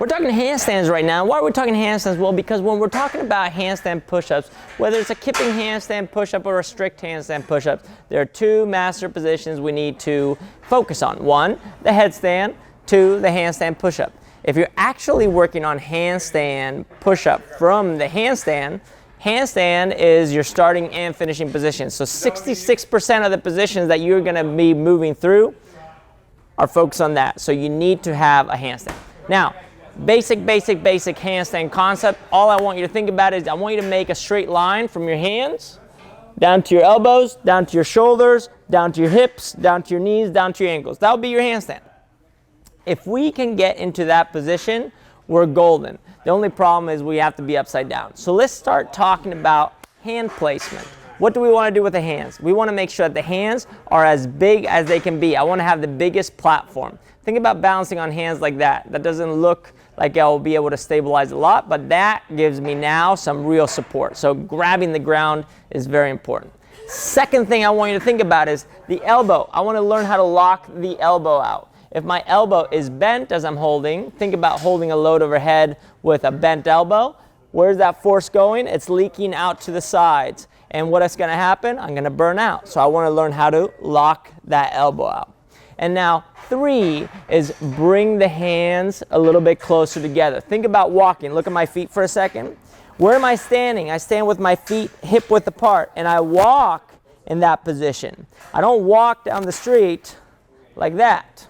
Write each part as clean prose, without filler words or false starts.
We're talking handstands right now. Why are we talking handstands? Well, because when we're talking about handstand push-ups, whether it's a kipping handstand push-up or a strict handstand push-up, there are two master positions we need to focus on. One, the headstand. Two, the handstand push-up. If you're actually working on handstand push-up from the handstand, handstand is your starting and finishing position. So 66% of the positions that you're going to be moving through are focused on that. So you need to have a handstand. Now, basic handstand concept. All I want you to think about is I want you to make a straight line from your hands down to your elbows, down to your shoulders, down to your hips, down to your knees, down to your ankles. That'll be your handstand. If we can get into that position, we're golden. The only problem is we have to be upside down. So let's start talking about hand placement. What do we want to do with the hands? We want to make sure that the hands are as big as they can be. I want to have the biggest platform. Think about balancing on hands like that. That doesn't look like I'll be able to stabilize a lot, but that gives me now some real support. So grabbing the ground is very important. Second thing I want you to think about is the elbow. I want to learn how to lock the elbow out. If my elbow is bent as I'm holding, think about holding a load overhead with a bent elbow. Where's that force going? It's leaking out to the sides. And what is going to happen? I'm going to burn out. So I want to learn how to lock that elbow out. And now 3 is bring the hands a little bit closer together. Think about walking. Look at my feet for a second. Where am I standing? I stand with my feet hip width apart, and I walk in that position. I don't walk down the street like that.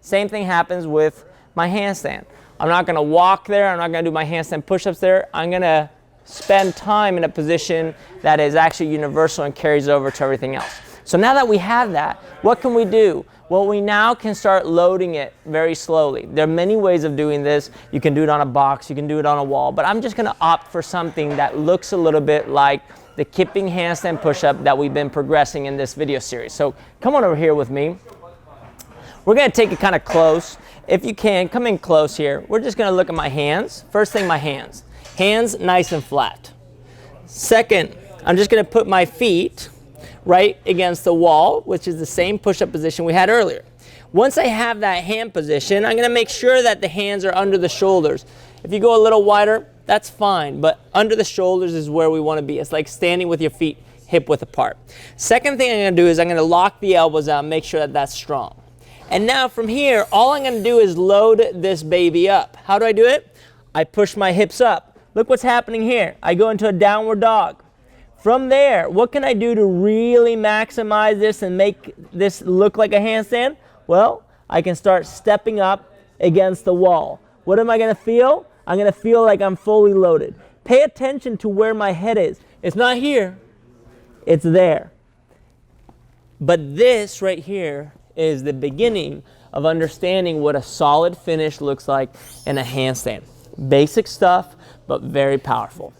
Same thing happens with my handstand. I'm not going to walk there. I'm not going to do my handstand push-ups there. I'm going to spend time in a position that is actually universal and carries over to everything else. So now that we have that, what can we do? Well, we now can start loading it very slowly. There are many ways of doing this. You can do it on a box, you can do it on a wall, but I'm just going to opt for something that looks a little bit like the kipping handstand push-up that we've been progressing in this video series. So come on over here with me. We're going to take it kind of close. If you can, come in close here. We're just going to look at my hands. First thing, my hands. Hands nice and flat. Second, I'm just going to put my feet right against the wall, which is the same push-up position we had earlier. Once I have that hand position, I'm going to make sure that the hands are under the shoulders. If you go a little wider, that's fine, but under the shoulders is where we want to be. It's like standing with your feet hip width apart. Second thing I'm going to do is I'm going to lock the elbows out and make sure that that's strong. And now from here, all I'm going to do is load this baby up. How do I do it? I push my hips up. Look what's happening here. I go into a downward dog. From there, what can I do to really maximize this and make this look like a handstand? Well, I can start stepping up against the wall. What am I going to feel? I'm going to feel like I'm fully loaded. Pay attention to where my head is. It's not here. It's there. But this right here is the beginning of understanding what a solid finish looks like in a handstand. Basic stuff, but very powerful.